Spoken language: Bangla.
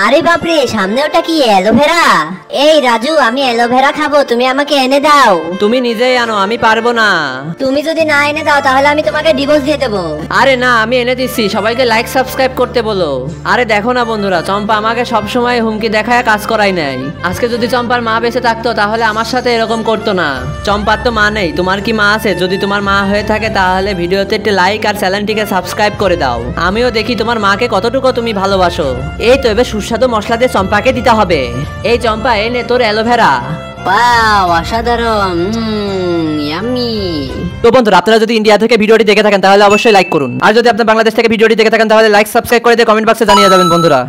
আরে বাপরে, সামনে ওটা কি অ্যালোভেরা? এই রাজু, আমি অ্যালোভেরা খাবো, তুমি আমাকে এনে দাও। তুমি নিজেই আনো, আমি পারবো না। তুমি যদি না এনে দাও তাহলে আমি তোমাকে ডিভোর্স দিয়ে দেবো। আরে না, আমি এনে দিচ্ছি, সবাইকে লাইক সাবস্ক্রাইব করতে বলো। আরে দেখো না বন্ধুরা, চম্পা আমাকে সবসময় হুমকি দেখায় কাজ করাই নাই। আজকে যদি চম্পার মা বেঁচে থাকতো তাহলে আমার সাথে এরকম করতো না। চম্পার তো মা নেই, তোমার কি মা আছে? যদি তোমার মা হয়ে থাকে তাহলে ভিডিওতে একটি লাইক আর চ্যানেলটিকে সাবস্ক্রাইব করে দাও। আমিও দেখি তোমার মাকে কতটুকু তুমি ভালোবাসো। এই তো, এবার সুস্বাদু মশলা দিয়ে চম্পাকে দিতে হবে। এই চম্পা, এনে তোর অ্যালোভেরা। ওয়াও, অসাধারণ, ইয়াম্মি। তো বন্ধুরা, আপনারা যদি ইন্ডিয়া থেকে ভিডিওটি দেখে থাকেন তাহলে অবশ্যই লাইক করুন, আর যদি আপনারা বাংলাদেশ থেকে ভিডিওটি দেখে থাকেন তাহলে লাইক সাবস্ক্রাইব করে দিয়ে কমেন্ট বক্সে জানিয়ে যাবেন বন্ধুরা।